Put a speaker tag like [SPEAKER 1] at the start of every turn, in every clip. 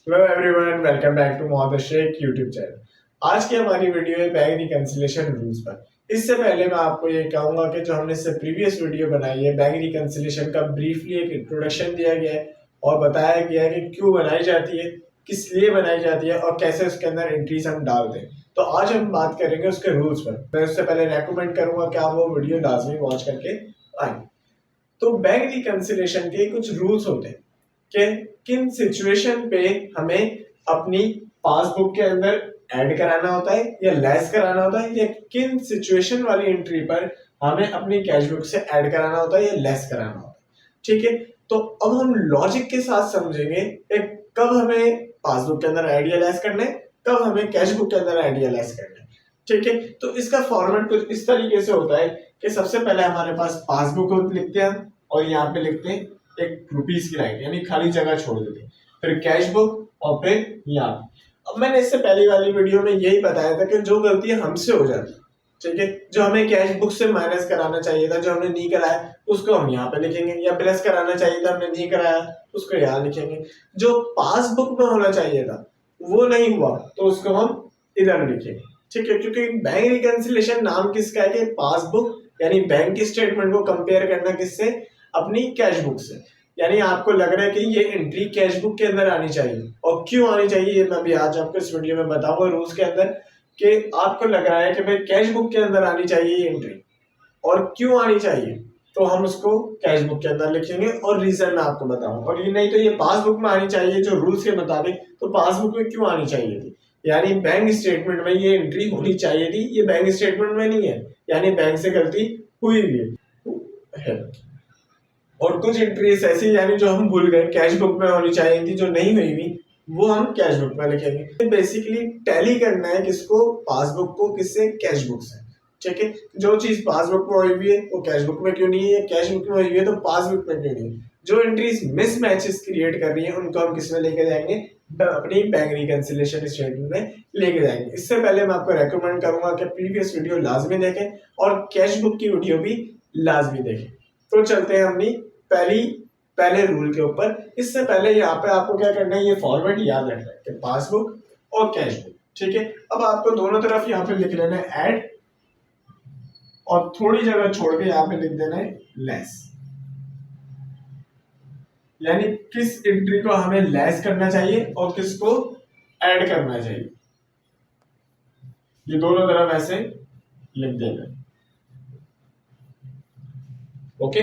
[SPEAKER 1] Hello everyone, welcome back to Mohammed Sheikh YouTube channel. आज की हमारी वीडियो है बैंक रिकंसिलेशन रूल्स पर। इससे पहले मैं आपको ये कहूंगा कि जो हमने इससे प्रीवियस वीडियो बनाई है बैंक रिकंसिलेशन का ब्रीफली एक इंट्रोडक्शन दिया गया है और बताया गया है कि क्यों बनाई जाती है, किस लिए बनाई जाती है और कैसे उसके अंदर एंट्रीज हम डालते हैं। तो आज हम बात करेंगे उसके रूल्स पर। मैं उससे पहले रेकमेंड करूंगा कि आप वो वीडियो लाजमी वॉच करके आए। तो बैंक रिकंसिलेशन के कुछ रूल्स होते हैं कि किन सिचुएशन पे हमें अपनी पासबुक के अंदर ऐड कराना होता है या लेस कराना होता है, या किन सिचुएशन वाली एंट्री पर हमें अपनी कैशबुक से ऐड कराना होता है या लेस कराना होता है। ठीक है, तो अब हम लॉजिक के साथ समझेंगे कि कब हमें पासबुक के अंदर ऐड या लेस करना है, कब हमें कैशबुक के अंदर ऐड या लेस करना है। ठीक है, तो इसका फॉर्मेट कुछ इस तरीके से होता है कि सबसे पहले हमारे पास पासबुक लिखते हैं और यहाँ पे लिखते हैं एक रुपीस की लाइन, यानी खाली जगह छोड़ देते हैं, फिर कैश बुक और फिर यहाँ। अब मैंने इससे पहली वाली वीडियो में यही बताया था कि जो गलती हमसे हो जाती है, ठीक है, जो हमें कैश बुक से माइनस कराना चाहिए था, जो हमने नहीं कराया उसको हम यहाँ पे लिखेंगे, या प्लस कराना चाहिए था हमने नहीं कराया उसको यहाँ लिखेंगे। जो पासबुक में होना चाहिए था वो नहीं हुआ तो उसको हम इधर लिखेंगे। ठीक है, क्योंकि बैंक रिकंसिलेशन नाम किसका है कि पासबुक यानी बैंक की स्टेटमेंट को कंपेयर करना किससे, अपनी कैश बुक से। यानी आपको लग रहा है कि ये एंट्री कैश बुक के अंदर आनी चाहिए, और क्यों आनी चाहिए ये मैं भी आज आपको इस वीडियो में बताऊंगा रूल्स के अंदर, कि आपको लग रहा है कि भाई कैश बुक के अंदर आनी चाहिए ये एंट्री, और क्यों आनी चाहिए तो हम उसको कैश बुक के अंदर लिखेंगे और रीजन मैं आपको बताऊंगा। और ये नहीं तो ये पासबुक में आनी चाहिए जो रूल्स के मुताबिक, तो पासबुक में क्यों आनी चाहिए थी, यानी बैंक स्टेटमेंट में ये एंट्री होनी चाहिए थी, ये बैंक स्टेटमेंट में नहीं है, यानी बैंक से गलती हुई भी है। और कुछ एंट्रीज ऐसी यानी जो हम भूल गए कैश बुक में होनी चाहिए थी, जो नहीं हुई भी वो हम कैश बुक में लिखेंगे। बेसिकली टैली करना है किसको, पासबुक को, किससे, कैश बुक से। ठीक है, जो चीज पासबुक में हुई हुई है वो कैश बुक में क्यों नहीं है, कैश बुक में हुई हुई है तो पासबुक में क्यों नहीं है। जो एंट्रीज मिसमैचेस क्रिएट कर रही है उनको हम किस में लेके जाएंगे, अपनी बैंक रिकंसिलेशन स्टेटमेंट में लेके जाएंगे। इससे पहले मैं आपको रेकमेंड करूंगा कि प्रीवियस वीडियो लाजमी देखें और कैश बुक की वीडियो भी लाजमी देखें। तो चलते हैं अपनी पहले रूल के ऊपर। इससे पहले यहाँ पे आपको क्या करना है, ये फॉर्मेट याद रखना है कि पासबुक और कैश बुक। ठीक है, अब आपको दोनों तरफ यहाँ पे लिख लेना है ऐड, और थोड़ी जगह छोड़ के यहाँ पे लिख देना है लेस, यानी किस एंट्री को हमें लेस करना चाहिए और किसको ऐड करना चाहिए, ये दोनों तरफ ऐसे लिख देना। ओके,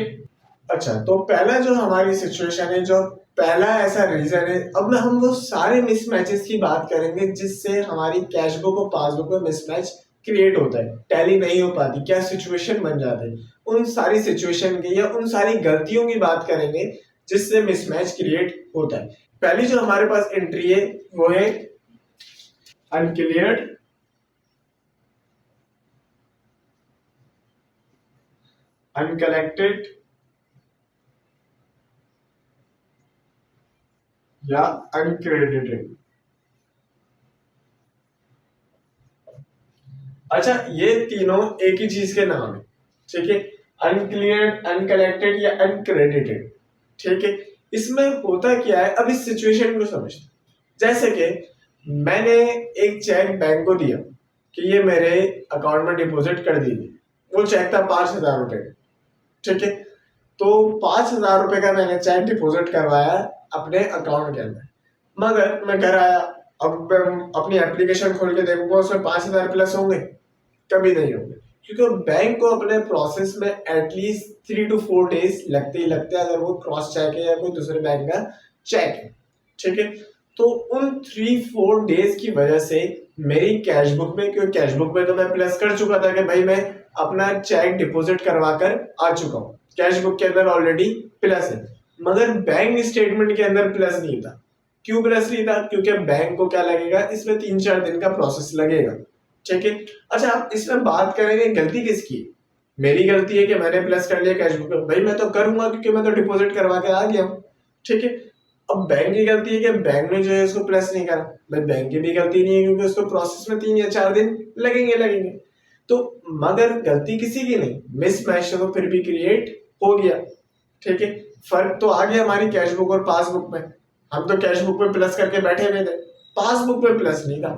[SPEAKER 1] अच्छा, तो पहला जो हमारी सिचुएशन है, जो पहला ऐसा रीजन है, अब ना हम वो सारे मिसमैचेस की बात करेंगे जिससे हमारी कैश बुक और पासबुक में मिसमैच क्रिएट होता है, टैली नहीं हो पाती, क्या सिचुएशन बन जाते हैं, उन सारी सिचुएशन की या उन सारी गलतियों की बात करेंगे जिससे मिसमैच क्रिएट होता है। पहली जो हमारे पास एंट्री है वो है अनक्लियर्ड अनकलेक्टेड या अनक्रेडिटेड। अच्छा, ये तीनों एक ही चीज के नाम है। ठीक है, अनक्लियर्ड, अनकलेक्टेड या अनक्रेडिटेड। ठीक है, इसमें होता क्या है, अब इस सिचुएशन को समझते। जैसे कि मैंने एक चेक बैंक को दिया कि ये मेरे अकाउंट में डिपॉजिट कर दीजिए, वो चेक था 5,000 रुपए। ठीक है, तो 5,000 रुपए का मैंने चेक डिपॉजिट करवाया अपने अकाउंट के अंदर, मगर मैं घर आया, अब मैं अपनी एप्लीकेशन खोल के देखूंगा उसमें 5,000 प्लस होंगे, कभी नहीं होंगे, क्योंकि बैंक को अपने प्रोसेस में एटलीस्ट 3 to 4 days लगते ही लगते हैं, अगर वो क्रॉस चेक है या कोई दूसरे बैंक का चेक है। ठीक है, तो उन 3-4 days की वजह से मेरी कैश बुक में, क्योंकि कैश बुक में तो मैं प्लस कर चुका था कि भाई मैं अपना चेक डिपॉजिट करवा कर आ चुका हूँ, कैश बुक के अंदर ऑलरेडी प्लस है, मगर बैंक स्टेटमेंट के अंदर प्लस नहीं था। क्यों प्लस नहीं था, क्योंकि बैंक को क्या लगेगा, इसमें 3-4 दिन का प्रोसेस लगेगा। ठीक है, अच्छा, आप इसमें बात करेंगे गलती किसकी है। मेरी गलती है कि मैंने प्लस कर लिया कैश बुक में, भाई मैं तो करूंगा क्योंकि मैं तो डिपॉजिट करवा के आ गया हूँ। ठीक है, अब बैंक की गलती है कि बैंक ने जो है उसको प्लस नहीं करा, भाई बैंक की भी गलती नहीं है क्योंकि उसको प्रोसेस में 3 या 4 दिन लगेंगे। तो मगर गलती किसी की नहीं, मिसमैच तो फिर भी क्रिएट हो गया। ठीक है, फर्क तो आ गया हमारी कैश बुक और पासबुक में। हम तो कैश बुक में प्लस करके बैठे हुए थे, पासबुक में प्लस नहीं था।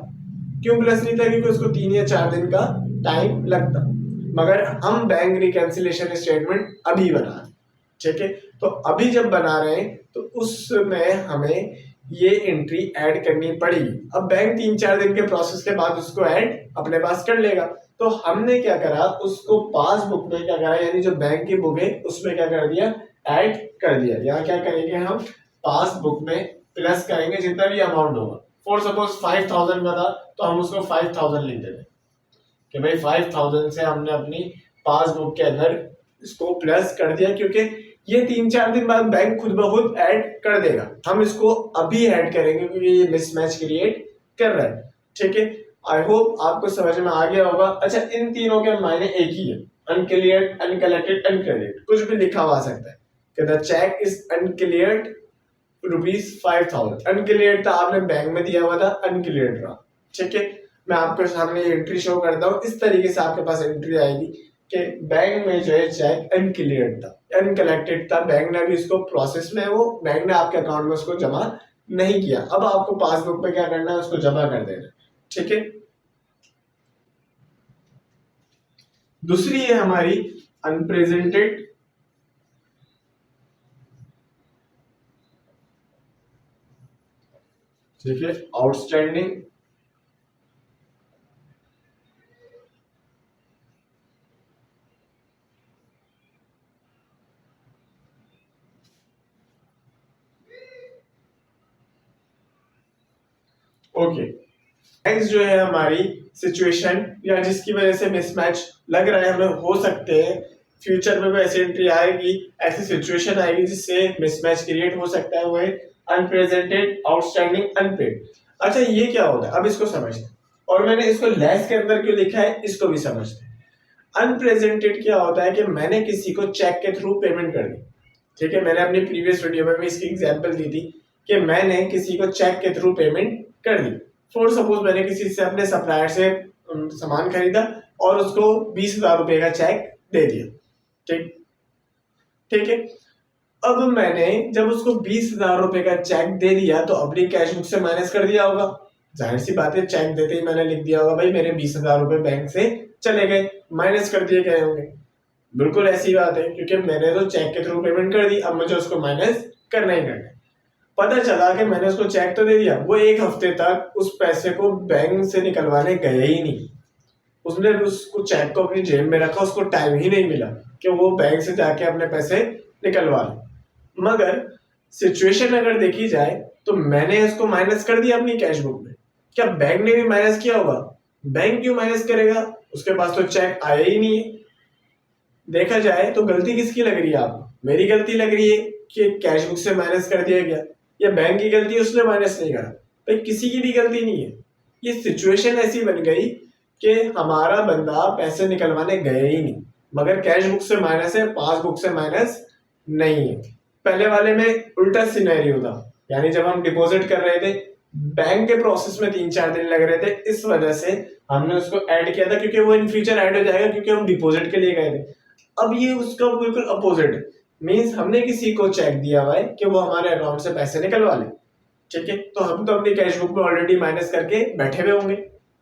[SPEAKER 1] क्यों प्लस नहीं था? क्योंकि उसको 3 या 4 दिन का टाइम लगता। मगर हम बैंक रिकैंसिलेशन स्टेटमेंट अभी बना रहे, ठीक है। तो अभी जब बना रहे हैं तो उसमें हमें ये एंट्री ऐड करनी पड़ेगी। अब बैंक 3-4 दिन के प्रोसेस के बाद उसको ऐड अपने पास कर लेगा। तो हमने क्या करा, उसको पासबुक में क्या करा, यानी जो बैंक की बुक है उसमें क्या कर दिया, ऐड कर दिया। यहाँ क्या करेंगे, हम पासबुक में प्लस करेंगे जितना भी अमाउंट होगा। फॉर सपोज 5000 का था तो हम उसको 5000 लिख देंगे कि भाई 5000 से हमने अपनी पासबुक के अंदर इसको प्लस कर दिया, क्योंकि ये 3-4 दिन बाद बैंक खुद ब खुद ऐड कर देगा। हम इसको अभी ऐड करेंगे क्योंकि ये मिसमैच क्रिएट कर रहा है, ठीक है। आई होप आपको समझ में आ गया होगा। अच्छा, इन तीनों के मायने एक ही है, अनक्लियर्ड, अनकलेक्टेड, अनक्रेडिट, कुछ भी लिखा हुआ सकता है कि द चेक इज अनक्लियर्ड ₹5000। अनक्लियर्ड था, आपने बैंक में दिया हुआ था, अनक्लियर्ड रहा, ठीक है। मैं आपके सामने एंट्री शो करता हूँ, इस तरीके से आपके पास एंट्री आएगी कि बैंक में जो है चेक अनक्लियर्ड था, अनकलेक्टेड था, बैंक ने अभी इसको प्रोसेस में, वो बैंक ने आपके अकाउंट में उसको जमा नहीं किया। अब आपको पासबुक में क्या करना है, उसको जमा कर देना, ठीक है। दूसरी है हमारी अनप्रेजेंटेड, ठीक है, आउटस्टैंडिंग, ओके। नेक्स्ट जो है हमारी सिचुएशन, या जिसकी वजह से मिसमैच लग रहा है हमें, हो सकते हैं फ्यूचर में भी ऐसी एंट्री आएगी, ऐसी सिचुएशन आएगी जिससे मिसमैच क्रिएट हो सकता है, वो है अनप्रेजेंटेड, आउटस्टैंडिंग, अनपेड। अच्छा, ये क्या होता है, अब इसको समझते हैं। और मैंने इसको लेस के अंदर क्यों लिखा है, इसको भी समझते हैं। अनप्रेजेंटेड क्या होता है कि मैंने किसी को चेक के थ्रू पेमेंट कर दी, ठीक है। मैंने अपनी प्रीवियस वीडियो में भी इसकी एग्जांपल दी थी कि मैंने किसी को चेक के थ्रू पेमेंट कर दी। फॉर सपोज मैंने किसी से, अपने सप्लायर से सामान खरीदा और उसको 20,000 रुपए का चेक दे दिया, ठीक, ठीक है। अब मैंने जब उसको 20,000 रुपए का चेक दे दिया तो अपनी कैश बुक से माइनस कर दिया होगा। जाहिर सी बात है, चेक देते ही मैंने लिख दिया होगा भाई मेरे 20,000 रुपए बैंक से चले गए, माइनस कर दिए गए होंगे। बिल्कुल ऐसी बात है, क्योंकि मैंने तो चेक के थ्रू पेमेंट कर दी, अब मुझे उसको माइनस करना ही करना है। पता चला कि मैंने उसको चेक तो दे दिया, वो 1 हफ्ते तक उस पैसे को बैंक से निकलवाने गया ही नहीं। उसने उसको चेक को अपनी जेब में रखा, उसको टाइम ही नहीं मिला कि वो बैंक से जाके अपने पैसे निकलवा ले। मगर सिचुएशन अगर देखी जाए तो मैंने इसको माइनस कर दिया अपनी कैश बुक में, क्या बैंक ने भी माइनस किया होगा? बैंक क्यों माइनस करेगा, उसके पास तो चेक आया ही नहीं है। देखा जाए तो गलती किसकी लग रही है आपको? मेरी गलती लग रही है कि कैश बुक से माइनस कर दिया गया, या बैंक की गलती, उसने माइनस नहीं करा? भाई किसी की भी गलती नहीं है। ये सिचुएशन ऐसी बन गई कि हमारा बंदा पैसे निकलवाने गया ही नहीं, मगर कैश बुक से माइनस है, पासबुक से माइनस नहीं है। पहले वाले में उल्टा सिनेरियो था, यानी जब हम डिपॉजिट कर रहे थे बैंक के प्रोसेस में 3-4 दिन लग रहे थे, इस वजह से हमने उसको ऐड किया था, क्योंकि वो इन फ्यूचर ऐड हो जाएगा, क्योंकि हम डिपॉजिट के लिए गए थे। अब ये उसका बिल्कुल अपोजिट है, मीन्स हमने किसी को चेक दिया हुआ है कि वो हमारे अकाउंट से पैसे निकलवा ले, ठीक है। तो हम तो अपनी कैश बुक में ऑलरेडी माइनस करके बैठे हुए होंगे,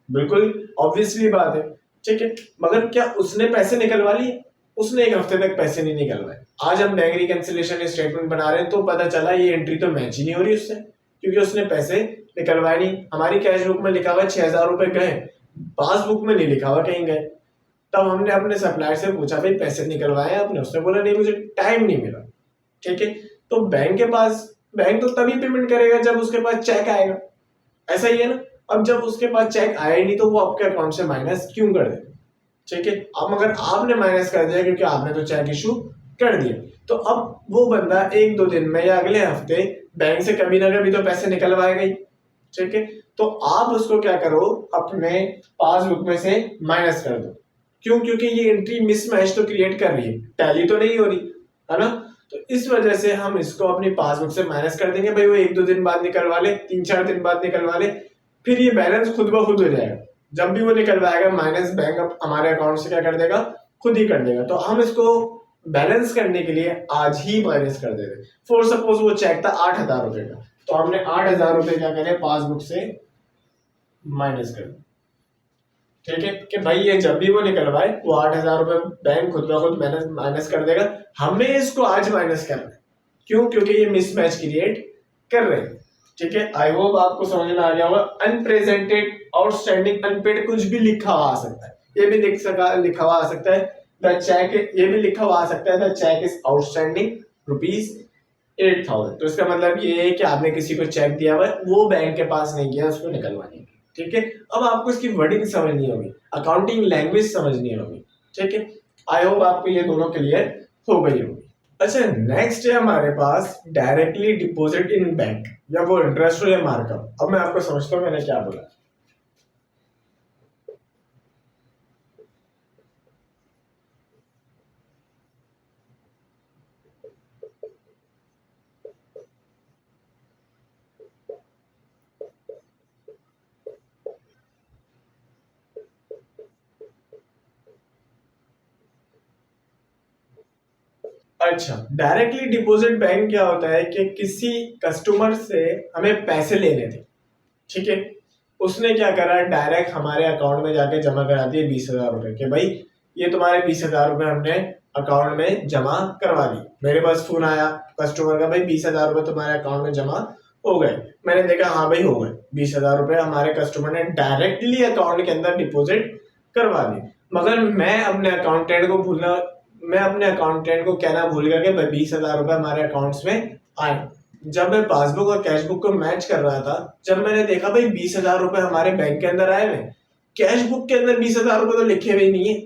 [SPEAKER 1] बिल्कुल ऑब्वियसली बात है, ठीक है। मगर क्या उसने पैसे निकलवा लिए? उसने 1 हफ्ते तक पैसे नहीं निकलवाए। आज हम बैंक रिकैंसिलेशन स्टेटमेंट बना रहे हैं तो पता चला ये एंट्री तो मैच ही नहीं हो रही उससे, क्योंकि उसने पैसे निकलवाए नहीं। हमारी कैश बुक में लिखा हुआ 6,000 रुपए गए, पासबुक में नहीं लिखा हुआ कहीं गए। तब हमने अपने सप्लायर से पूछा भाई पैसे निकलवाए आपने? उसने बोला नहीं, मुझे टाइम नहीं मिला, ठीक है। तो बैंक तो तभी पेमेंट करेगा जब उसके पास चेक आएगा, ऐसा ही है ना। अब जब उसके पास चेक आया ही नहीं तो वो आपके अकाउंट से माइनस क्यों कर दे, ठीक है। अब मगर आपने माइनस कर दिया क्योंकि आपने तो चेक इशू कर दिया, तो अब वो बंदा 1-2 दिन में या अगले हफ्ते बैंक से कभी ना कभी तो पैसे निकलवाएगा ही, ठीक है। तो आप उसको क्या करो, अपने पासबुक में से माइनस कर दो। क्यों? क्योंकि ये एंट्री मिसमैच तो क्रिएट कर रही है, टैली तो नहीं हो रही है ना। तो इस वजह से हम इसको अपनी पासबुक से माइनस कर देंगे। भाई वो 1-2 दिन बाद निकलवा ले, 3-4 दिन बाद निकलवा ले, फिर ये बैलेंस खुद ब खुद हो जाएगा। जब भी वो निकलवाएगा माइनस बैंक हमारे अकाउंट से क्या कर देगा, खुद ही कर देगा। तो हम इसको बैलेंस करने के लिए आज ही माइनस कर दे रहे। फॉर सपोज वो चेक था 8,000 रुपए का, तो हमने 8,000 रुपये क्या करें, पासबुक से माइनस कर, ठीक है, कि भाई ये जब भी वो निकलवाए वो 8,000 रुपये बैंक खुद ब खुद माइनस कर देगा, हमें इसको आज माइनस करना है। क्यों? क्योंकि ये मिसमैच क्रिएट कर रहे हैं। ठीक है, आई होप आपको समझ में आ गया होगा। अनप्रेजेंटेड, आउटस्टैंडिंग, अनपेड कुछ भी लिखा हुआ आ सकता है, ये भी लिखा हुआ आ सकता है द चेक, ये भी लिखा हुआ आ सकता है द चेक इज आउटस्टैंडिंग ₹8,000। तो इसका मतलब ये है कि आपने किसी को चेक दिया हुआ है, वो बैंक के पास नहीं गया उसको निकलवाने के। ठीक है, अब आपको इसकी वर्डिंग समझनी होगी, अकाउंटिंग लैंग्वेज समझनी होगी। ठीक है, आई होप आपको ये दोनों क्लियर हो गई होगी। अच्छा, नेक्स्ट है हमारे पास डायरेक्टली डिपॉजिट इन बैंक, या वो इंटरेस्ट हो या मार्कअप। अब मैं आपको समझता हूँ मैंने क्या बोला। अच्छा, डायरेक्टली डिपॉजिट बैंक क्या होता है कि किसी कस्टमर से हमें पैसे लेने थे। ठीक है, उसने क्या करा, डायरेक्ट हमारे अकाउंट में जाके जमा करा दिए 20,000 रुपए के भाई ये तुम्हारे 20,000 रुपए हमने अकाउंट में जमा करवा दी। मेरे पास फोन आया कस्टमर का, भाई 20,000 रुपए तुम्हारे अकाउंट में जमा हो गए। मैंने देखा हाँ भाई हो गए, 20,000 रुपए हमारे कस्टमर ने डायरेक्टली अकाउंट के अंदर डिपॉजिट करवा दी। मगर मैं अपने अकाउंटेंट को कहना भूल गया कि भाई 20,000 रुपए हमारे अकाउंट्स में आए। जब मैं पासबुक और कैश बुक को मैच कर रहा था, जब मैंने देखा भाई 20,000 रुपए हमारे बैंक के अंदर आए हुए, कैश बुक के अंदर 20,000 रुपए तो लिखे हुए नहीं है।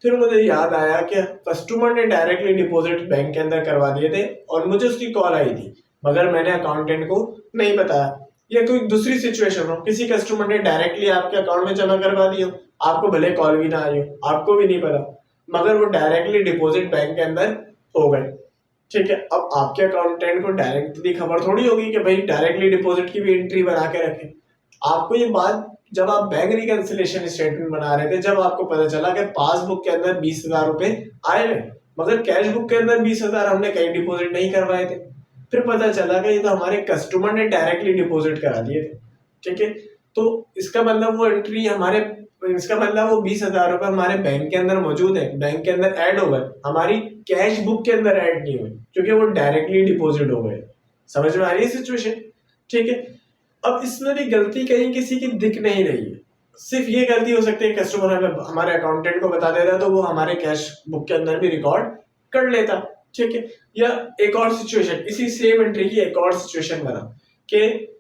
[SPEAKER 1] फिर मुझे याद आया कि कस्टमर ने डायरेक्टली डिपॉजिट बैंक के अंदर करवा दिए थे और मुझे उसकी कॉल आई थी, मगर मैंने अकाउंटेंट को नहीं बताया। या कोई दूसरी सिचुएशन हो, किसी कस्टमर ने डायरेक्टली आपके अकाउंट में जमा करवा दी हो, आपको भले कॉल भी ना आई हो, आपको भी नहीं पता, मगर वो डायरेक्टली डिपॉजिट बैंक के अंदर हो गए। ठीक है, अब आपके अकाउंटेंट को डायरेक्टली खबर थोड़ी होगी कि भाई डायरेक्टली डिपॉजिट की भी एंट्री बना के रखें। आपको ये बात जब आप बैंक रिकंसिलिएशन स्टेटमेंट बना रहे थे, जब आपको पता चला कि पासबुक के अंदर 20,000 रुपए आए हैं, मगर कैश बुक के अंदर 20,000 हमने कहीं डिपॉजिट नहीं करवाए थे। फिर पता चला कि ये तो हमारे कस्टमर ने डायरेक्टली डिपॉजिट करा दिए थे। ठीक है, तो इसका मतलब वो एंट्री हमारे, इसका मतलब वो 20,000 रुपए हमारे बैंक के अंदर मौजूद है, बैंक के अंदर ऐड हो गए, हमारी कैश बुक के अंदर ऐड नहीं हुए, क्योंकि वो डायरेक्टली डिपॉजिट हो गए। समझ में आ रही है सिचुएशन? ठीक है, अब इसमें भी गलती कहीं किसी की दिख नहीं रही है। सिर्फ ये गलती हो सकती है कस्टमर हमें हमारे अकाउंटेंट को बता देता तो वो हमारे कैश बुक के अंदर भी रिकॉर्ड कर लेता। ठीक है, या एक और सिचुएशन, इसी सेम एंट्री की एक और सिचुएशन बना कि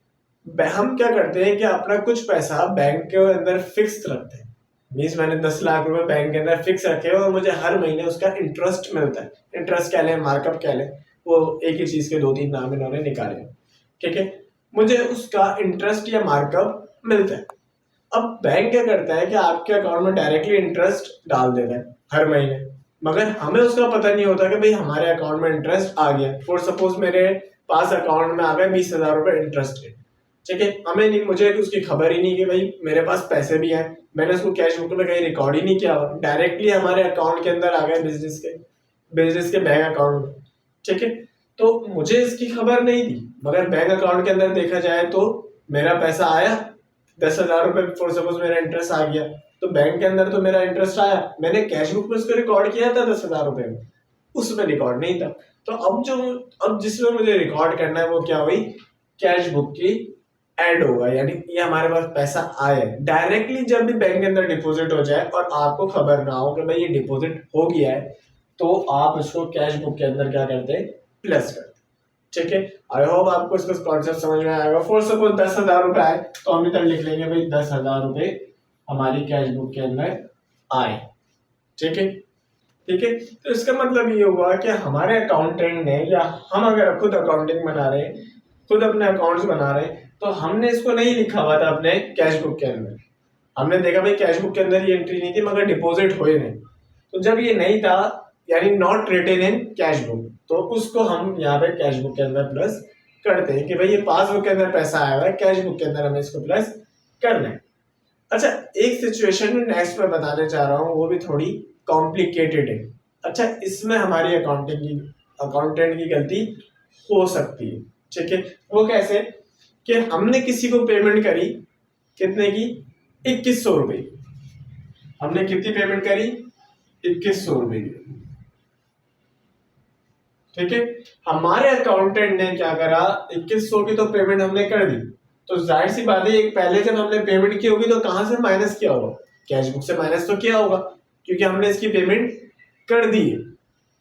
[SPEAKER 1] हम क्या करते हैं कि अपना कुछ पैसा बैंक के अंदर फिक्स रखते हैं। मीन्स मैंने 10 लाख रुपए बैंक के अंदर फिक्स रखे और मुझे हर महीने उसका इंटरेस्ट मिलता है। इंटरेस्ट कह लें, मार्कअप कह लें, वो एक ही चीज के 2-3 नाम इन्होंने निकाले। ठीक है, मुझे उसका इंटरेस्ट या मार्कअप मिलता है। अब बैंक क्या करता है कि आपके अकाउंट में डायरेक्टली इंटरेस्ट डाल देता है हर महीने, मगर हमें उसका पता नहीं होता कि भाई हमारे अकाउंट में इंटरेस्ट आ गया। फॉर सपोज मेरे पास अकाउंट में आ गए 20,000 रुपए इंटरेस्ट के। ठीक है, हमें नहीं, मुझे उसकी खबर ही नहीं कि भाई मेरे पास पैसे भी हैं, मैंने उसको कैश बुक में कहीं रिकॉर्ड ही नहीं किया, डायरेक्टली हमारे अकाउंट के अंदर आ गए बिजनेस के बैंक अकाउंट में। ठीक है, तो मुझे इसकी खबर नहीं थी, मगर बैंक अकाउंट के अंदर देखा जाए तो मेरा पैसा आया 10,000 रुपए, फॉर सपोज मेरा इंटरेस्ट आ गया, तो बैंक के अंदर तो मेरा इंटरेस्ट आया, मैंने कैश बुक में उसको रिकॉर्ड किया था 10,000 रुपए में, उसमें रिकॉर्ड नहीं था। तो अब जिसमें मुझे रिकॉर्ड करना है वो क्या हुई, कैश बुक की ऐड होगा, यानी ये हमारे पास पैसा आया डायरेक्टली। जब भी बैंक के अंदर डिपॉजिट हो जाए और आपको खबर ना हो कि भाई ये डिपॉजिट हो गया है, तो आप इसको कैश बुक के अंदर क्या करते हैं, प्लस करते। ठीक है, आई होप आपको इसका कॉन्सेप्ट समझ में आएगा। फॉर सपोज 10,000 रुपए आए तो हम इधर लिख लेंगे भाई 10,000 रुपए हमारी कैश बुक के अंदर आए। ठीक है, ठीक है, तो इसका मतलब ये हुआ कि हमारे अकाउंटेंट ने, या हम अगर खुद अकाउंटिंग बना रहे हैं, खुद अपने अकाउंट्स बना रहे हैं, तो हमने इसको नहीं लिखा हुआ था अपने कैश बुक के अंदर। हमने देखा भाई कैश बुक के अंदर ये एंट्री नहीं थी, मगर डिपॉजिट हुए नहीं, तो जब ये नहीं था यानी not written in cash book, तो उसको हम यहाँ पे कैश बुक के अंदर प्लस करते हैं कि भाई ये पासबुक के अंदर पैसा आया हुआ है, कैश बुक के अंदर हमें इसको प्लस करना है। अच्छा, एक सिचुएशन नेक्स्ट में बताने चाह रहा हूँ, वो भी थोड़ी कॉम्प्लिकेटेड है। अच्छा, इसमें हमारी अकाउंटेंट की गलती हो सकती है। ठीक है, वो कैसे कि हमने किसी को पेमेंट करी, कितने की, 2100 रुपए। हमने कितनी पेमेंट करी, 2100 रुपए की। ठीक है, हमारे अकाउंटेंट ने क्या करा, 2100 की तो पेमेंट हमने कर दी, तो जाहिर सी बात है पहले जब हमने पेमेंट की होगी तो कहां से माइनस किया होगा, कैश बुक से माइनस तो किया होगा, क्योंकि हमने इसकी पेमेंट कर दी है।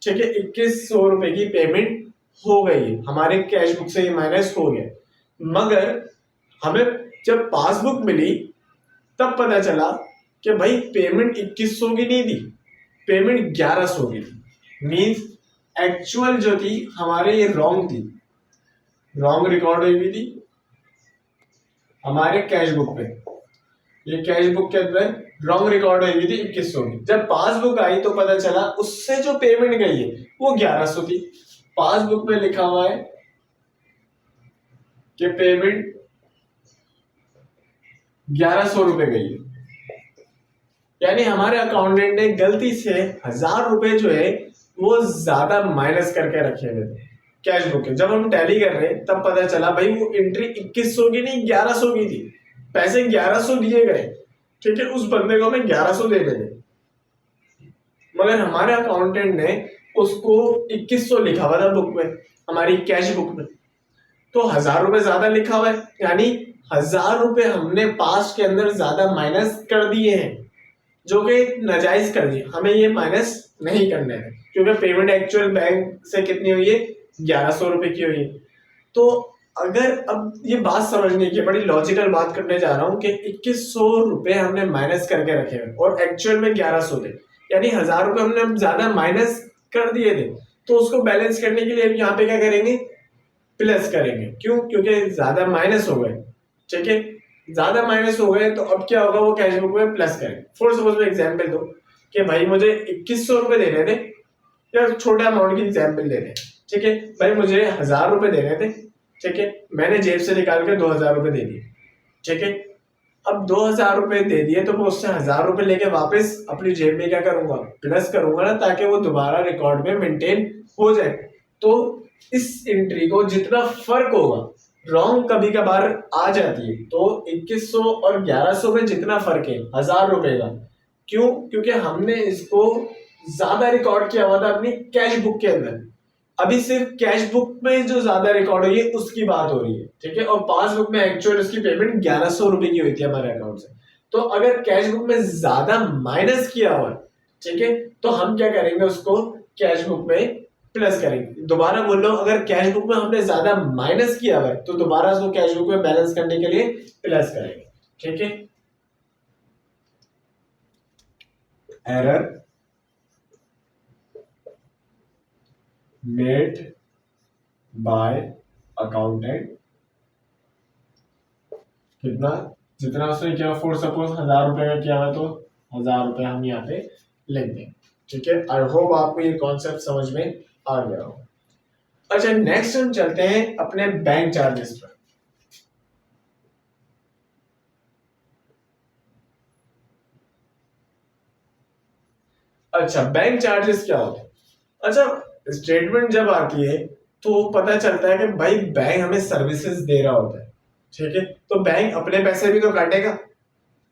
[SPEAKER 1] ठीक है, 2100 रुपए की पेमेंट हो गई है, हमारे कैश बुक से ये माइनस हो गया। मगर हमें जब पासबुक मिली तब पता चला कि भाई पेमेंट 2100 की नहीं दी, पेमेंट 1100 की थी। मीन्स एक्चुअल जो थी हमारे ये रॉन्ग थी, रॉन्ग रिकॉर्ड हुई हुई थी हमारे कैश बुक पे। ये कैश बुक के अंदर रॉन्ग रिकॉर्ड हुई हुई थी 2100 की। जब पासबुक आई तो पता चला उससे जो पेमेंट गई है वो 1100 थी। पासबुक में लिखा हुआ है कि पेमेंट 1100 रुपए गई है, यानी हमारे अकाउंटेंट ने गलती से 1000 रुपए जो है वो ज्यादा माइनस करके रखे हुए थे कैश बुक के। जब हम टैली कर रहे तब पता चला भाई वो एंट्री 2100 की नहीं 1100 की थी, पैसे 1100 दिए गए। ठीक है, उस बंदे को हमें 1100 दे देने, मगर हमारे अकाउंटेंट ने उसको 2100 लिखा हुआ था बुक में, हमारी कैश बुक में, तो 1000 रुपए ज्यादा लिखा हुआ है, यानी 1000 रुपए हमने पास्ट के अंदर ज्यादा माइनस कर दिए हैं, जो कि नाजायज कर दिए। हमें ये माइनस नहीं करने हैं, क्योंकि पेमेंट एक्चुअल बैंक से कितनी हुई है, 1100 रुपए की हुई है। तो अगर अब ये बात समझने की, बड़ी लॉजिकल बात करने जा रहा हूं कि 2100 रुपए हमने माइनस करके रखे हैं और एक्चुअल में 1100 थे, यानी 1000 रुपए हमने ज्यादा माइनस कर दिए थे। तो उसको बैलेंस करने के लिए यहाँ पे क्या करेंगे, प्लस करेंगे। क्यों, क्योंकि ज्यादा माइनस हो गए। ठीक है, ज्यादा माइनस हो गए तो अब क्या होगा, वो कैश बुक में प्लस करेंगे। फॉर सपोज में एग्जाम्पल दो कि भाई मुझे 2100 रुपए देने थे, या छोटा अमाउंट की एग्जाम्पल ले रहे। ठीक है, भाई मुझे 1000 रुपए देने थे। ठीक है, मैंने जेब से निकाल के 2000 रुपए दे दिए। ठीक है, अब 2000 रुपए दे दिए तो मैं उससे 1000 रुपए लेके वापस अपनी जेब में क्या करूंगा, प्लस करूंगा ना, ताकि वो दोबारा रिकॉर्ड में मेंटेन हो जाए। तो इस एंट्री को जितना फर्क होगा, रॉन्ग कभी कभार आ जाती है, तो 2100 और 1100 में जितना फर्क है 1000 रुपए का, क्यों, क्योंकि हमने इसको ज्यादा रिकॉर्ड किया हुआ था अपनी कैश बुक के अंदर। अभी सिर्फ कैश बुक में जो ज्यादा रिकॉर्ड हुई है उसकी बात हो रही है। ठीक है, और पासबुक में एक्चुअल उसकी पेमेंट 1100 रुपए की हुई थी हमारे अकाउंट से। तो अगर कैश बुक में ज्यादा माइनस किया हुआ, ठीक है, तो हम क्या करेंगे, उसको कैश बुक में प्लस करेंगे। दोबारा बोल रहा हूं, अगर कैश बुक में हमने ज्यादा माइनस किया हुआ है तो दोबारा उसको कैश बुक में बैलेंस करने के लिए प्लस करेंगे। ठीक है, एरर मेड बाय अकाउंटेंट, कितना, जितना उसने किया, फॉर सपोज 1000 रुपए का किया हुआ तो 1000 रुपए हम यहाँ पे लिख देंगे। ठीक है, आई होप आपको ये कॉन्सेप्ट समझ में आ गया हो। अच्छा, नेक्स्ट हम चलते हैं अपने बैंक चार्जेस पर। अच्छा, बैंक चार्जेस क्या होते हैं। अच्छा, स्टेटमेंट जब आती है तो पता चलता है कि भाई बैंक हमें सर्विसेज दे रहा होता है। ठीक है, तो बैंक अपने पैसे भी तो काटेगा,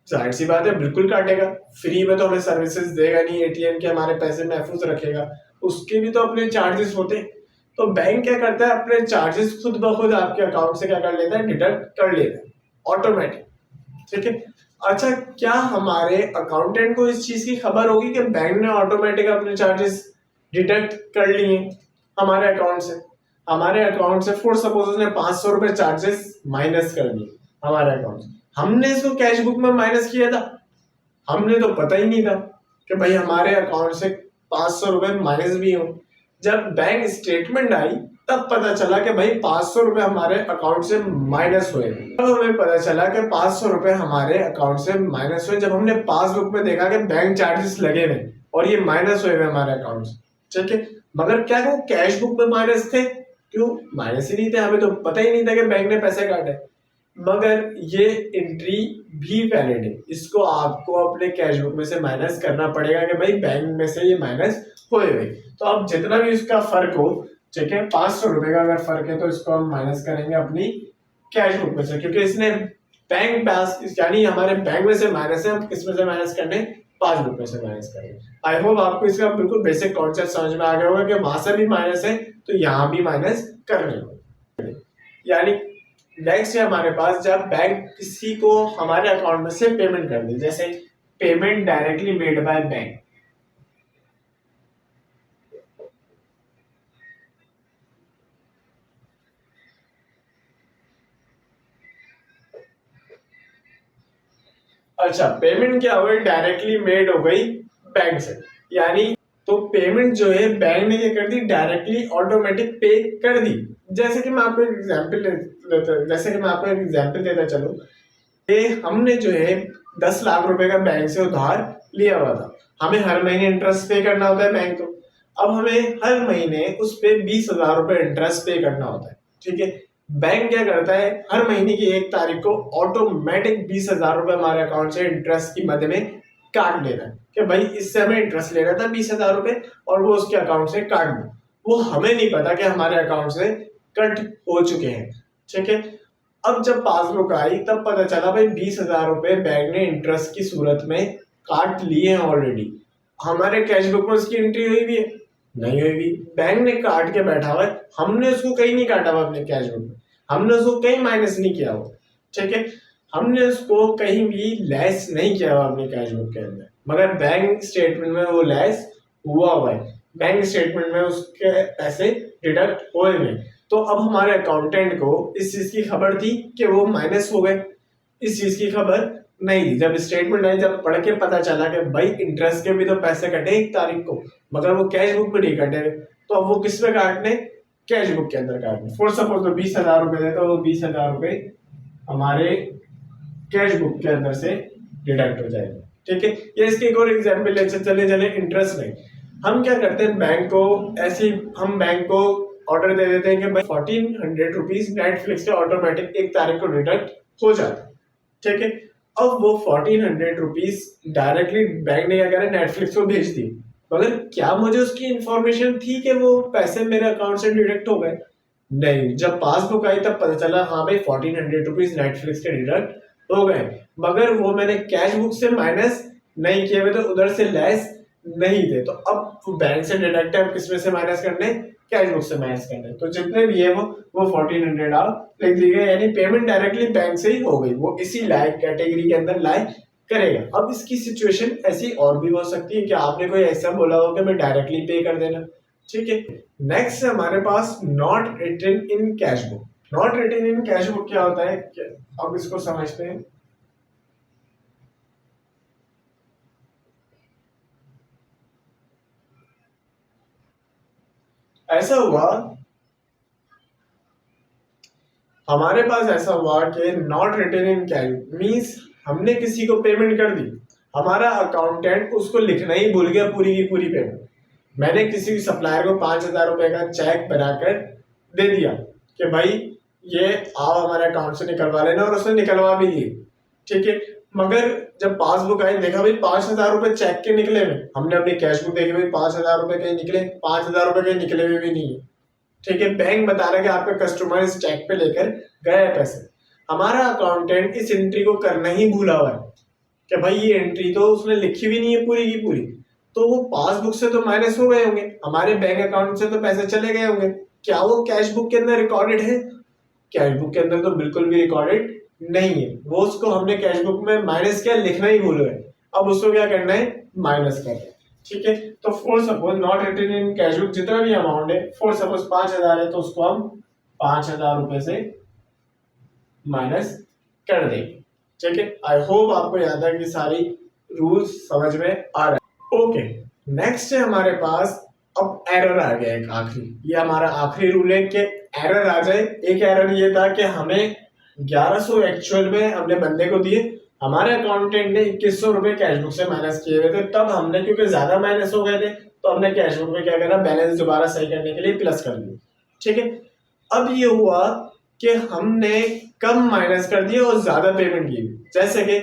[SPEAKER 1] जाहिर सी बात है, बिल्कुल काटेगा। फ्री में तो हमें सर्विसेज देगा नहीं, एटीएम के हमारे पैसे महफूज रखेगा, उसके भी तो अपने चार्जेस होते हैं। तो बैंक क्या करता है, अपने चार्जेस खुद ब खुद आपके अकाउंट से क्या कर लेता है, डिडक्ट कर लेता है, ऑटोमेटिक। ठीक है, अच्छा, क्या हमारे अकाउंटेंट को इस चीज की खबर होगी कि बैंक ने ऑटोमेटिक अपने चार्जेस डिडक्ट कर लिए हमारे अकाउंट से। हमारे अकाउंट से फॉर सपोज उसने 500 रुपए चार्जेस माइनस कर दिए हमारे अकाउंट से, हमने इसको कैश बुक में माइनस किया था, हमने तो पता ही नहीं था कि भाई हमारे अकाउंट से 500 रुपए माइनस भी हो। जब बैंक स्टेटमेंट आई तब पता चला कि भाई 500 रुपए हमारे अकाउंट से माइनस हुए। तब हमें पता चला कि 500 रुपए हमारे अकाउंट से माइनस हुए, जब हमने पासबुक में देखा कि बैंक चार्जेस लगे हुए और ये माइनस हुए हमारे अकाउंट से। ठीक है, मगर क्या वो कैश बुक में माइनस थे, क्यों माइनस ही नहीं थे, हमें तो पता ही नहीं था कि बैंक ने पैसे काटे। मगर ये एंट्री भी वैलिड है, इसको आपको अपने कैश बुक में से माइनस करना पड़ेगा कि भाई बैंक में से ये माइनस हुए हुए। तो अब जितना भी उसका फर्क हो ठीक है, 500 रुपए का अगर फर्क है तो इसको हम माइनस करेंगे अपनी कैश बुक में से, क्योंकि इसने बैंक पास यानी हमारे बैंक में से माइनस है, हम किस में से माइनस करने, पासबुक में से माइनस करेंगे। आई होप आपको इसका बिल्कुल बेसिक कॉन्सेप्ट समझ में आ गया होगा कि वहां से भी माइनस है तो यहाँ भी माइनस करने होगा। यानी नेक्स्ट है हमारे पास जब बैंक किसी को हमारे अकाउंट में से पेमेंट कर दे, जैसे payment directly made by bank. अच्छा, पेमेंट क्या हो गई, डायरेक्टली मेड हो गई बैंक से, यानी तो पेमेंट जो है बैंक ने क्या कर दी, डायरेक्टली ऑटोमेटिक पे कर दी। जैसे कि मैं आपको एक एग्जांपल देता चलो, ये हमने जो है 10 लाख रुपए का बैंक से उधार लिया हुआ था, हमें हर महीने इंटरेस्ट पे करना होता है बैंक को। अब हमें हर महीने उस पे 20,000 रुपए इंटरेस्ट पे करना होता है। ठीक है, बैंक क्या करता है, हर महीने की 1 तारीख को ऑटोमेटिक 20,000 रुपए हमारे अकाउंट से इंटरेस्ट की मद में काट लेना है कि भाई इससे हमें इंटरेस्ट लेना था 20,000 रुपए और वो उसके अकाउंट से काट दो। वो हमें नहीं पता कि हमारे अकाउंट से कट हो चुके हैं। ठीक है, अब जब पासबुक आई तब पता चला भाई 20,000 रुपए बैंक ने इंटरेस्ट की सूरत में काट लिए हैं ऑलरेडी। हमारे कैश बुक में उसकी एंट्री हुई भी है, नहीं हुई भी, बैंक ने काट के बैठा हुआ है, हमने उसको कहीं नहीं काटा हुआ अपने कैश बुक में, हमने उसको कहीं माइनस नहीं किया हुआ। ठीक है, हमने उसको कहीं भी लेस नहीं किया हुआ अपने कैश बुक के अंदर, मगर बैंक स्टेटमेंट में वो लेस हुआ है, बैंक स्टेटमेंट में उसके पैसे डिडक्ट हुए हैं। तो अब हमारे अकाउंटेंट को इस चीज की खबर थी कि वो माइनस हो गए, इस चीज की खबर नहीं थी। जब स्टेटमेंट आई, जब पढ़ के पता चला कि भाई इंटरेस्ट के भी तो पैसे कटे 1 तारीख को, मगर वो कैश बुक में नहीं कटे, तो अब वो किस पे काटने, कैश बुक के अंदर काटने। फॉर सपोज तो 20,000 रुपए थे तो वो 20,000 रुपए हमारे कैश बुक के अंदर से डिडक्ट हो जाएगा। ठीक है, ये इसके एक और एग्जाम्पल ले चले चले इंटरेस्ट में हम क्या करते हैं, बैंक को ऐसे हम बैंक को ऑर्डर दे देते हैं कि भाई 1400 रुपीज नेटफ्लिक्स से ऑटोमेटिक 1 तारीख को डिडक्ट हो जाता है। ठीक है, अब वो 1400 रुपीज डायरेक्टली बैंक ने क्या करा, नेटफ्लिक्स को भेज दी, मगर क्या मुझे उसकी इंफॉर्मेशन थी कि वो पैसे मेरे अकाउंट से डिडक्ट हो गए? नहीं, जब पासबुक आई तब पता चला हाँ भाई 1400 रुपीज नेटफ्लिक्स के डिडक्ट हो गए, मगर वो मैंने कैश बुक से माइनस नहीं किए हुए, तो उधर से लेस नहीं थे। तो अब बैंक से डिडक्ट है, अब किसमें से माइनस करने, कैश बुक से माइनस करने। तो जितने भी है वो 1400 आप लिख दीजिए, यानी पेमेंट डायरेक्टली बैंक से ही हो गई, वो इसी लाइक कैटेगरी के अंदर लाइक करेगा। अब इसकी सिचुएशन ऐसी और भी हो सकती है कि आपने कोई ऐसा बोला हो कि मैं डायरेक्टली पे कर देना। ठीक है, नेक्स्ट है हमारे पास not written in cash book. Not written in cash book क्या होता है, अब इसको समझते हैं। ऐसा हुआ, हमारे पास ऐसा हुआ कि not written in cash means हमने किसी को पेमेंट कर दी, हमारा अकाउंटेंट उसको लिखना ही भूल गया पूरी की पूरी पेमेंट। मैंने किसी सप्लायर को 5,000 रुपए का चेक बनाकर दे दिया कि भाई ये आप हमारे अकाउंट से निकलवा लेना, और उसने निकलवा भी लिए। ठीक है, मगर जब पासबुक आई देखा भाई 5,000 रुपए चेक के निकले हुए, हमने अपनी कैश बुक देखी भाई 5,000 रुपए के निकले, 5,000 रुपए के निकले हुए भी नहीं है। ठीक है, बैंक बता रहा है कि आपका कस्टमर इस चेक पे लेकर गया है पैसे, हमारा अकाउंटेंट इस एंट्री को करना ही भूला हुआ है कि भाई ये एंट्री तो उसने लिखी भी नहीं है पूरी की पूरी, तो वो पासबुक से तो माइनस हो गए होंगे, हमारे बैंक अकाउंट से तो पैसे चले गए होंगे, क्या वो कैश बुक के अंदर रिकॉर्डेड है? कैश बुक के अंदर तो बिल्कुल भी रिकॉर्डेड नहीं है, वो उसको हमने कैश बुक में माइनस किया, लिखना ही भूल गए, अब उसको क्या करना है, माइनस करना है। ठीक है, तो for suppose not written in cash book जितना भी अमाउंट है, फॉर सपोज 5,000 है तो उसको हम 5,000 रुपए से माइनस कर देंगे। ठीक है, आई होप आपको याद है कि सारी रूल्स समझ में आ रहा है। ओके, नेक्स्ट है हमारे पास अब एरर आ गया एक आखिरी, ये हमारा आखिरी रूल है कि एरर आ जाए। एक एरर ये था कि हमें 1100 एक्चुअल में हमने बंदे को दिए, हमारे अकाउंटेंट ने 2100 रुपए कैश बुक से माइनस किए हुए थे, तब हमने क्योंकि ज्यादा माइनस हो गए थे तो हमने कैश बुक में क्या करा, बैलेंस दोबारा सही करने के लिए प्लस कर दिया। ठीक है, अब ये हुआ कि हमने कम माइनस कर दिया और ज्यादा पेमेंट की, जैसे कि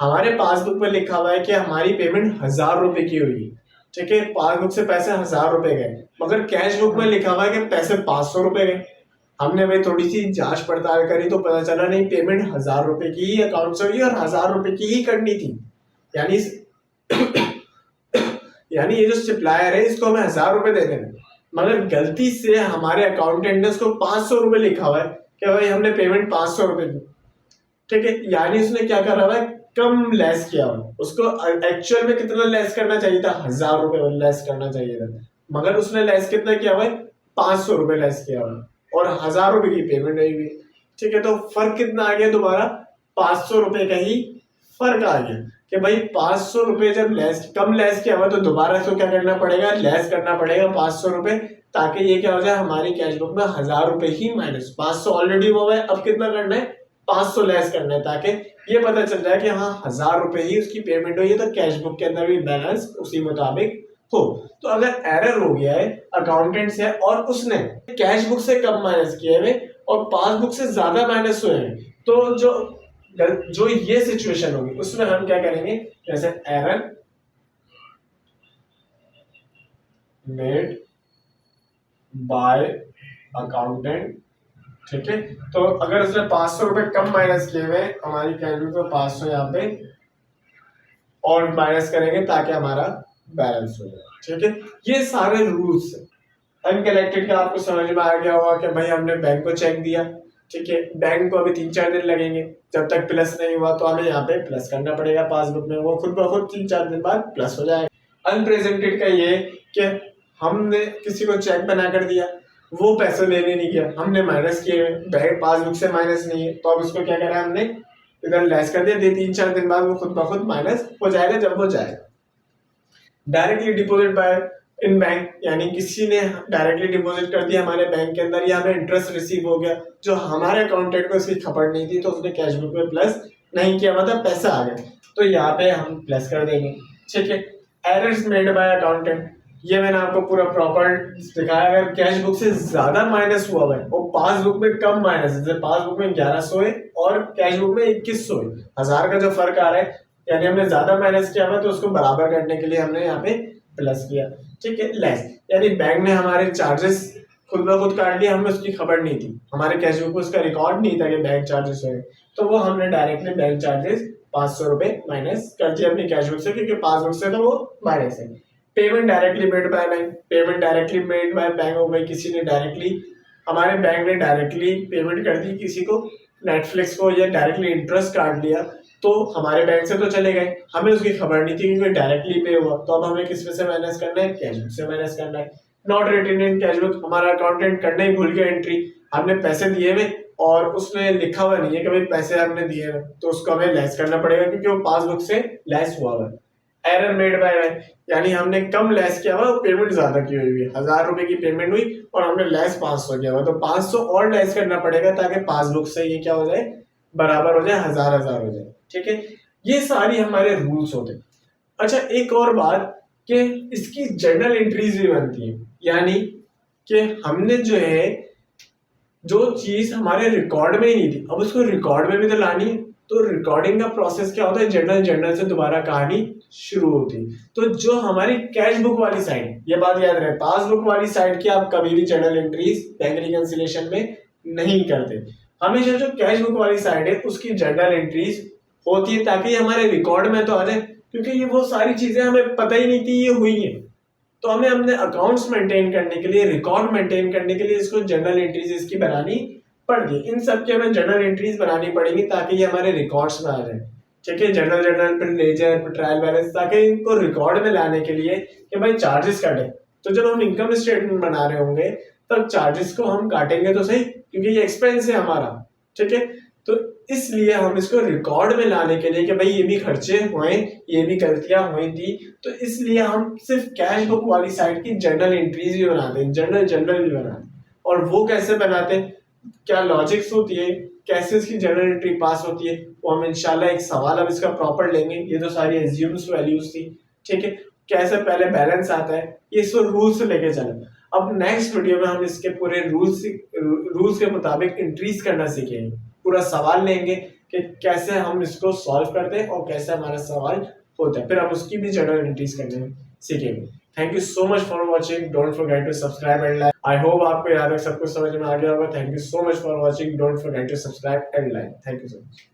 [SPEAKER 1] हमारे पासबुक में लिखा हुआ है कि हमारी पेमेंट 1,000 रुपए की हुई। ठीक है, पासबुक से पैसे 1000 रुपए गए, मगर कैश बुक में लिखा हुआ है कि पैसे 500 रुपए गए। हमने भाई थोड़ी सी जांच पड़ताल करी तो पता चला नहीं, पेमेंट 1000 रुपए की ही अकाउंट से हुई और 1000 रुपए की ही करनी थी। यानी यानी ये जो सप्लायर है इसको हमें 1000 रुपए दे देना, मगर गलती से हमारे अकाउंटेंट ने उसको 500 रुपए लिखा हुआ है कि भाई हमने पेमेंट 500 रुपए दी। ठीक है, यानी उसने क्या करा हुआ है, कम लेस किया हुआ। उसको एक्चुअल में कितना लेस करना चाहिए था, 1000 रुपए लेस करना चाहिए था, मगर उसने लेस कितना किया हुआ है, 500 रुपए लेस किया हुआ है और 1000 रुपए की पेमेंट आई हुई। ठीक है, तो फर्क कितना आ गया, दोबारा 500 रुपए का ही फर्क आ गया कि भाई 500 रुपए जब कम लेस किया हुआ तो दोबारा इसको क्या करना पड़ेगा, लेस करना पड़ेगा 500 रुपए, ताकि ये क्या हो जाए, हमारी कैश बुक में 1000 रुपए ही माइनस, 500 ऑलरेडी हुआ है, अब कितना करना है, 500 लेस करना है, ताकि ये पता चल जाए कि हाँ 1000 रुपए ही उसकी पेमेंट हुई है, तो कैश बुक के अंदर भी बैलेंस उसी मुताबिक हो। तो अगर एरर हो गया है अकाउंटेंट से और उसने कैश बुक से कम माइनस किए हुए और पासबुक से ज्यादा माइनस हुए हैं, तो जो ये सिचुएशन होगी उसमें हम क्या करेंगे, जैसे एरर मेड बाय अकाउंटेंट। ठीक है, तो अगर उसने 500 रुपए कम माइनस किए हुए हमारी कैश बुक में 500 यहाँ पे और माइनस करेंगे ताकि हमारा बैलेंस हो जाए। ठीक है, ये सारे रूल्स अनकलेक्टेड का आपको समझ में आ गया होगा कि भाई हमने बैंक को चेक दिया। ठीक है, बैंक को अभी 3-4 दिन लगेंगे, जब तक प्लस नहीं हुआ तो हमें यहाँ पे प्लस करना पड़ेगा पासबुक में, वो खुद ब खुद 3-4 दिन बाद प्लस हो जाएगा। अनप्रेजेंटेड का ये कि हमने किसी को चेक बना कर दिया, वो पैसे लेने नहीं गया, हमने माइनस किए, बैंक पासबुक से माइनस नहीं है, तो अब उसको क्या करा हमने, इधर लेस कर दिया, 3-4 दिन बाद वो खुद ब खुद माइनस हो जाएगा जब वो जाएगा। डायरेक्टली डिपॉजिट बाय इन बैंक, यानी किसी ने डायरेक्टली डिपॉजिट कर दिया हमारे बैंक के अंदर, या हमें इंटरेस्ट रिसीव हो गया जो हमारे अकाउंटेंट को इसकी खबर नहीं थी, तो उसने कैश बुक में प्लस नहीं किया, मतलब पैसा आ गया, तो यहाँ पे हम प्लस कर देंगे। ठीक है, एरर्स मेड बाय अकाउंटेंट, ये मैंने आपको पूरा प्रॉपर दिखाया। अगर कैश बुक से ज्यादा माइनस हुआ है और पासबुक में कम माइनस, जैसे पासबुक में 1100 है और कैश बुक में 2100 है, 1000 का जो फर्क आ रहा है, यानी हमने ज्यादा माइनस किया हुआ तो उसको बराबर करने के लिए हमने यहाँ पे प्लस किया। ठीक है, लेस, यानी बैंक ने हमारे चार्जेस खुद ब खुद काट लिया, हमें उसकी खबर नहीं थी, हमारे कैश बुक में उसका रिकॉर्ड नहीं था कि बैंक चार्जेस हुए, तो वो हमने डायरेक्टली बैंक चार्जेस 500 रुपए माइनस कर दिया अपनी कैश बुक से, क्योंकि पासबुक से तो वो माइनस है। Payment directly made by bank, payment directly made by bank हो गई, किसी ने डायरेक्टली, हमारे बैंक ने डायरेक्टली पेमेंट कर दी किसी को, नेटफ्लिक्स को, या डायरेक्टली इंटरेस्ट काट लिया, तो हमारे बैंक से तो चले गए, हमें उसकी खबर नहीं थी क्योंकि डायरेक्टली पे हुआ, तो अब हमें किस में से माइनस करना है, कैश बुक से माइनस करना है। Not written in cash book, हमारा अकाउंटेंट करना ही भूल गया एंट्री, हमने पैसे दिए हुए और उसने लिखा हुआ नहीं है कि भाई पैसे हमने दिए हुए, तो उसको हमें लेस करना पड़ेगा क्योंकि वो पासबुक से लेस हुआ हुआ है। एरर मेड बाय बैंक, यानी हमने कम लेस किया हुआ, पेमेंट ज्यादा की हुई है, 1000 रुपए की पेमेंट हुई और हमने लेस 500 किया हुआ, तो 500 और लेस करना पड़ेगा ताकि पासबुक से ये क्या हो जाए, बराबर हो जाए, 1000 हो जाए। ठीक है, ये सारी हमारे रूल्स होते हैं। अच्छा, एक और बात कि इसकी जर्नल एंट्रीज भी बनती है, यानी कि हमने जो है जो चीज हमारे रिकॉर्ड में ही नहीं थी, अब उसको रिकॉर्ड में भी तो लानी है, तो रिकॉर्डिंग का प्रोसेस क्या होता है, जर्नल से दोबारा कहानी शुरू होती है। तो जो हमारी कैश बुक वाली साइड, ये बात याद रहे, पासबुक वाली साइड की आप कभी भी जर्नल एंट्रीज बैंक रिकंसिलिएशन में नहीं करते, हमेशा जो कैश बुक वाली साइड है उसकी जर्नल एंट्रीज होती है, ताकि हमारे रिकॉर्ड में तो आ जाए, क्योंकि ये वो सारी चीजें हमें पता ही नहीं थी ये हुई है, तो हमें अपने अकाउंट्स मेंटेन करने के लिए, रिकॉर्ड मेंटेन करने के लिए इसको जर्नल एंट्रीज इसकी बनानी पड़ती, इन सब की हमें जर्नल एंट्रीज बनानी पड़ेगी ताकि ये हमारे रिकॉर्ड्स में आ जाए। ठीक है, जर्नल फिर लेजर फिर ट्रायल बैलेंस, ताकि इनको रिकॉर्ड में लाने के लिए कि भाई चार्जेस काटे, तो जब हम इनकम स्टेटमेंट बना रहे होंगे तब चार्जेस को हम काटेंगे तो सही, क्योंकि ये एक्सपेंस है हमारा। ठीक है, तो इसलिए हम इसको रिकॉर्ड में लाने के लिए कि भाई ये भी खर्चे हुए, ये भी गलतियां हुई थी, तो इसलिए हम सिर्फ कैश बुक वाली साइड की जर्नल एंट्रीज भी बनाते हैं, जर्नल भी बनाते हैं। और वो कैसे बनाते हैं, क्या लॉजिक्स होती है, कैसे इसकी जर्नल एंट्री पास होती है, वो हम इंशाल्लाह एक सवाल अब इसका प्रॉपर लेंगे। ये तो सारी एज्यूम्स वैल्यूज थी। ठीक है, कैसे पहले बैलेंस आता है, ये इसको रूल्स लेके चले। अब नेक्स्ट वीडियो में हम इसके पूरे रूल्स के मुताबिक एंट्रीज करना सीखेंगे, पूरा सवाल लेंगे कि कैसे हम इसको सॉल्व करते हैं और कैसे हमारा सवाल होता है, फिर हम उसकी भी जनरलिटीज करने सीखेंगे। Thank you so much for watching, don't forget to subscribe and like. I hope आपको यहाँ तक सब कुछ समझ में आ गया होगा। Thank you so much for watching, don't forget to subscribe and like. Thank you so much.